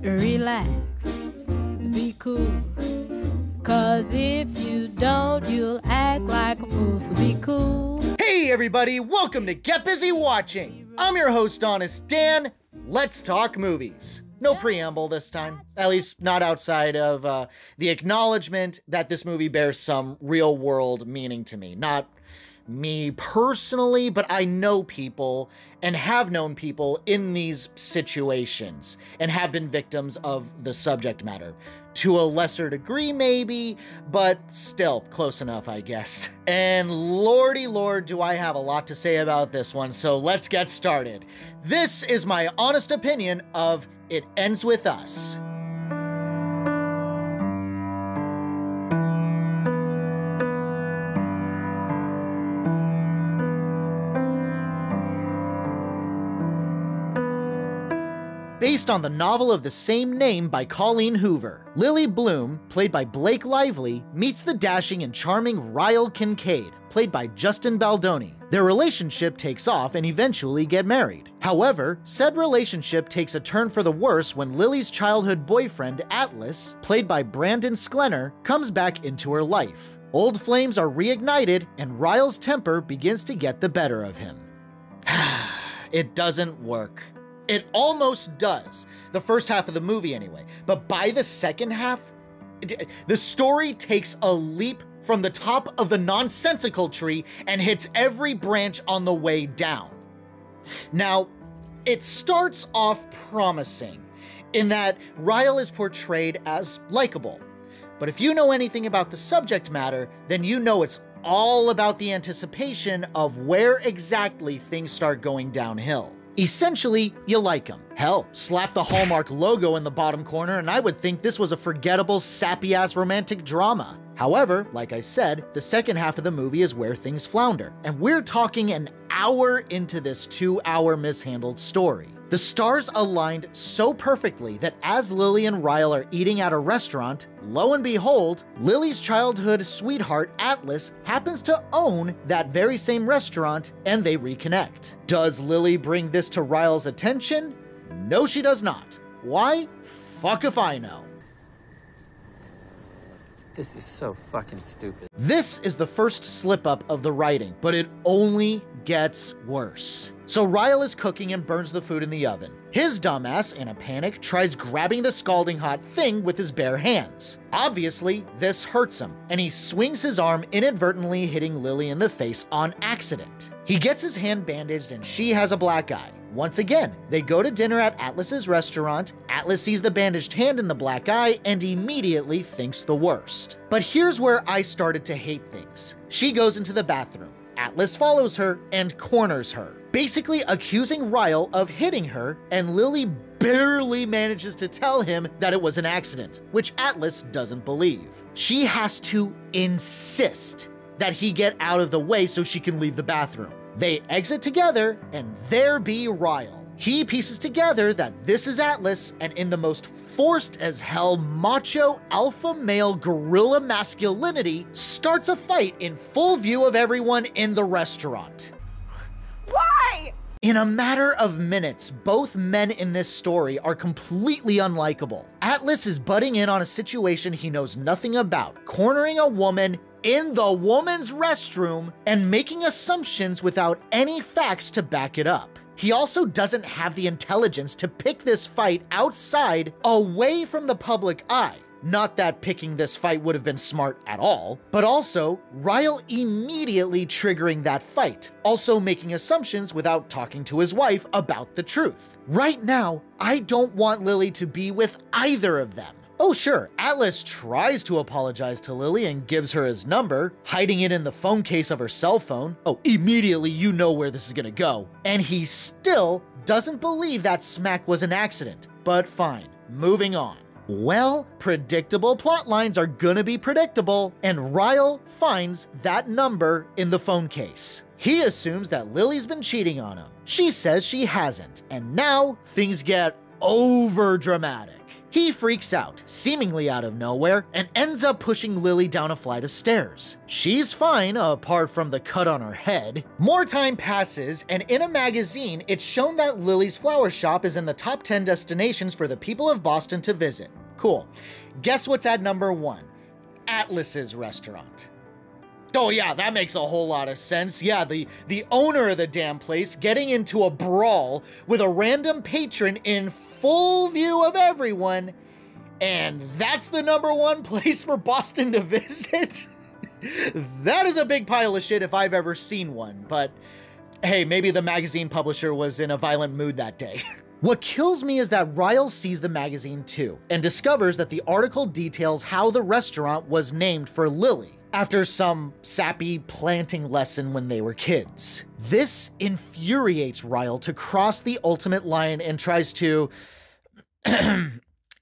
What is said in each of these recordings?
Relax, be cool, cause if you don't, you'll act like a fool, so be cool. Hey everybody, welcome to Get Busy Watching. I'm your host, Honest Dan. Let's talk movies. No preamble this time, at least not outside of the acknowledgement that this movie bears some real world meaning to me. Not me personally, but I know people and have known people in these situations and have been victims of the subject matter. To a lesser degree maybe, but still close enough, I guess. And lordy lord, do I have a lot to say about this one, so let's get started. This is my honest opinion of It Ends With Us. Based on the novel of the same name by Colleen Hoover, Lily Bloom, played by Blake Lively, meets the dashing and charming Ryle Kincaid, played by Justin Baldoni. Their relationship takes off and eventually get married. However, said relationship takes a turn for the worse when Lily's childhood boyfriend, Atlas, played by Brandon Sklenner, comes back into her life. Old flames are reignited and Ryle's temper begins to get the better of him. It doesn't work. It almost does, the first half of the movie anyway, but by the second half, the story takes a leap from the top of the nonsensical tree and hits every branch on the way down. Now, it starts off promising in that Ryle is portrayed as likable, but if you know anything about the subject matter, then you know it's all about the anticipation of where exactly things start going downhill. Essentially, you like him. Hell, slap the Hallmark logo in the bottom corner and I would think this was a forgettable, sappy-ass romantic drama. However, like I said, the second half of the movie is where things flounder, and we're talking an hour into this 2-hour mishandled story. The stars aligned so perfectly that as Lily and Ryle are eating at a restaurant, lo and behold, Lily's childhood sweetheart, Atlas, happens to own that very same restaurant, and they reconnect. Does Lily bring this to Ryle's attention? No, she does not. Why? Fuck if I know. This is so fucking stupid. This is the first slip-up of the writing, but it only gets worse. So Ryle is cooking and burns the food in the oven. His dumbass, in a panic, tries grabbing the scalding hot thing with his bare hands. Obviously, this hurts him, and he swings his arm, inadvertently hitting Lily in the face on accident. He gets his hand bandaged and she has a black eye. Once again, they go to dinner at Atlas's restaurant. Atlas sees the bandaged hand in the black eye and immediately thinks the worst. But here's where I started to hate things. She goes into the bathroom. Atlas follows her and corners her, basically accusing Ryle of hitting her, and Lily barely manages to tell him that it was an accident, which Atlas doesn't believe. She has to insist that he get out of the way so she can leave the bathroom. They exit together, and there be Ryle. He pieces together that this is Atlas, and in the most forced as hell macho alpha male gorilla masculinity, starts a fight in full view of everyone in the restaurant. Why? In a matter of minutes, both men in this story are completely unlikable. Atlas is butting in on a situation he knows nothing about, cornering a woman in the woman's restroom and making assumptions without any facts to back it up. He also doesn't have the intelligence to pick this fight outside, away from the public eye. Not that picking this fight would have been smart at all, but also Ryle immediately triggering that fight, also making assumptions without talking to his wife about the truth. Right now, I don't want Lily to be with either of them. Oh sure, Atlas tries to apologize to Lily and gives her his number, hiding it in the phone case of her cell phone. Oh, immediately you know where this is gonna go. And he still doesn't believe that smack was an accident, but fine, moving on. Well, predictable plot lines are gonna be predictable, and Ryle finds that number in the phone case. He assumes that Lily's been cheating on him. She says she hasn't, and now things get over dramatic. He freaks out, seemingly out of nowhere, and ends up pushing Lily down a flight of stairs. She's fine, apart from the cut on her head. More time passes, and in a magazine, it's shown that Lily's flower shop is in the top 10 destinations for the people of Boston to visit. Cool. Guess what's at number 1? Atlas's restaurant. Oh yeah, that makes a whole lot of sense. Yeah, the owner of the damn place getting into a brawl with a random patron in full view of everyone, and that's the number 1 place for Boston to visit? That is a big pile of shit if I've ever seen one, but hey, maybe the magazine publisher was in a violent mood that day. What kills me is that Ryle sees the magazine too, and discovers that the article details how the restaurant was named for Lily, after some sappy planting lesson when they were kids. This infuriates Ryle to cross the ultimate line and tries to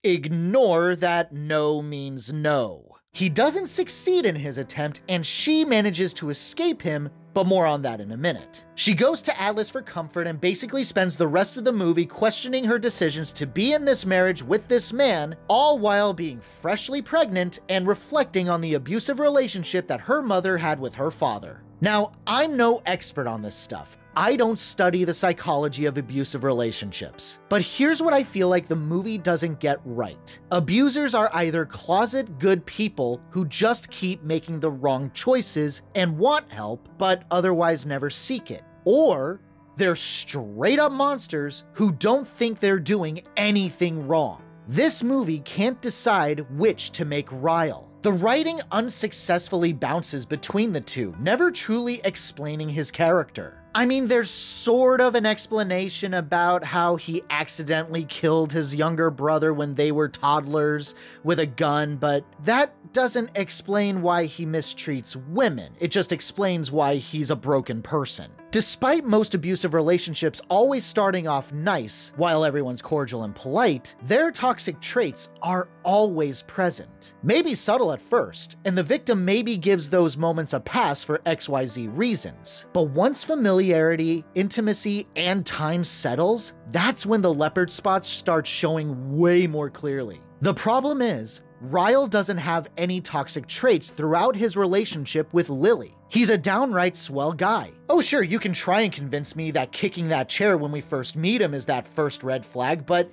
ignore that no means no. He doesn't succeed in his attempt, and she manages to escape him, but more on that in a minute. She goes to Atlas for comfort and basically spends the rest of the movie questioning her decisions to be in this marriage with this man, all while being freshly pregnant and reflecting on the abusive relationship that her mother had with her father. Now, I'm no expert on this stuff. I don't study the psychology of abusive relationships. But here's what I feel like the movie doesn't get right. Abusers are either closet good people who just keep making the wrong choices and want help, but otherwise never seek it. Or they're straight up monsters who don't think they're doing anything wrong. This movie can't decide which to make Ryle. The writing unsuccessfully bounces between the two, never truly explaining his character. I mean, there's sort of an explanation about how he accidentally killed his younger brother when they were toddlers with a gun, but that doesn't explain why he mistreats women. It just explains why he's a broken person. Despite most abusive relationships always starting off nice while everyone's cordial and polite, their toxic traits are always present. Maybe subtle at first, and the victim maybe gives those moments a pass for XYZ reasons. But once familiarity, intimacy, and time settles, that's when the leopard spots start showing way more clearly. The problem is, Ryle doesn't have any toxic traits throughout his relationship with Lily. He's a downright swell guy. Oh sure, you can try and convince me that kicking that chair when we first meet him is that first red flag, but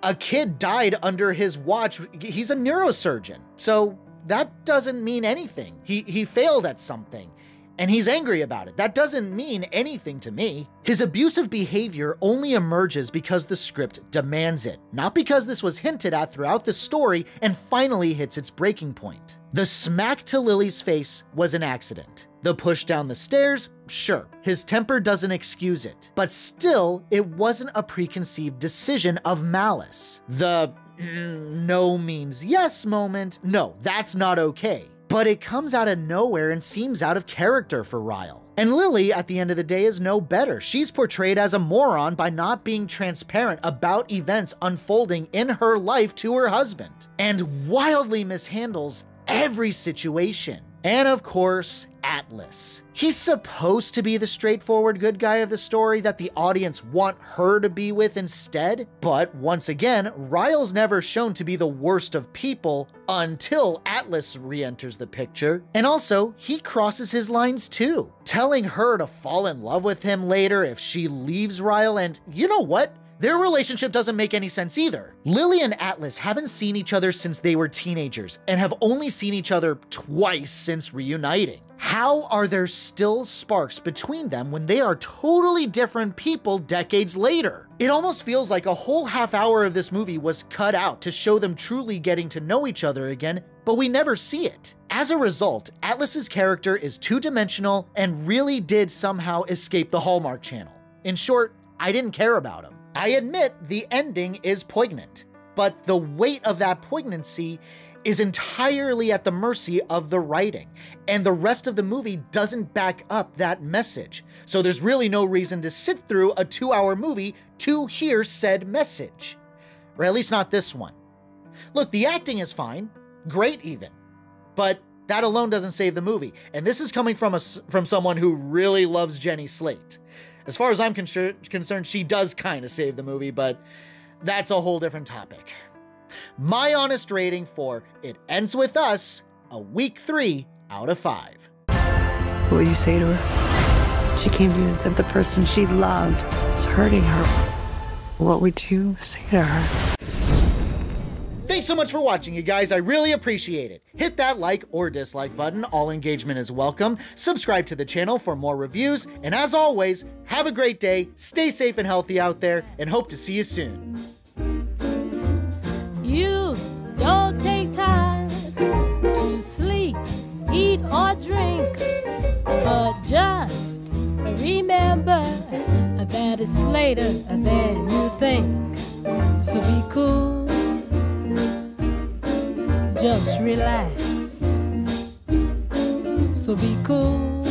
a kid died under his watch. He's a neurosurgeon, so that doesn't mean anything. He failed at something, and he's angry about it. That doesn't mean anything to me. His abusive behavior only emerges because the script demands it, not because this was hinted at throughout the story and finally hits its breaking point. The smack to Lily's face was an accident. The push down the stairs, sure, his temper doesn't excuse it, but still, it wasn't a preconceived decision of malice. The no means yes moment, no, that's not okay. But it comes out of nowhere and seems out of character for Ryle. And Lily, at the end of the day, is no better. She's portrayed as a moron by not being transparent about events unfolding in her life to her husband, and wildly mishandles every situation. And of course, Atlas. He's supposed to be the straightforward good guy of the story that the audience want her to be with instead, but once again, Ryle's never shown to be the worst of people until Atlas re-enters the picture. And also, he crosses his lines too, telling her to fall in love with him later if she leaves Ryle, and you know what? Their relationship doesn't make any sense either. Lily and Atlas haven't seen each other since they were teenagers and have only seen each other twice since reuniting. How are there still sparks between them when they are totally different people decades later? It almost feels like a whole half hour of this movie was cut out to show them truly getting to know each other again, but we never see it. As a result, Atlas's character is two-dimensional and really did somehow escape the Hallmark Channel. In short, I didn't care about him. I admit the ending is poignant, but the weight of that poignancy is entirely at the mercy of the writing, and the rest of the movie doesn't back up that message. So there's really no reason to sit through a 2-hour movie to hear said message. Or at least not this one. Look, the acting is fine, great even, but that alone doesn't save the movie. And this is coming from someone who really loves Jenny Slate. As far as I'm concerned, she does kind of save the movie, but that's a whole different topic. My honest rating for It Ends With Us, a weak 3 out of 5. What will you say to her? She came to you and said the person she loved was hurting her. What would you say to her? Thanks so much for watching, you guys. I really appreciate it. Hit that like or dislike button. All engagement is welcome. Subscribe to the channel for more reviews. And as always, have a great day, stay safe and healthy out there, and hope to see you soon. You don't take time to sleep, eat, or drink, but just remember that it's later than you think. So be cool. Just relax. So be cool.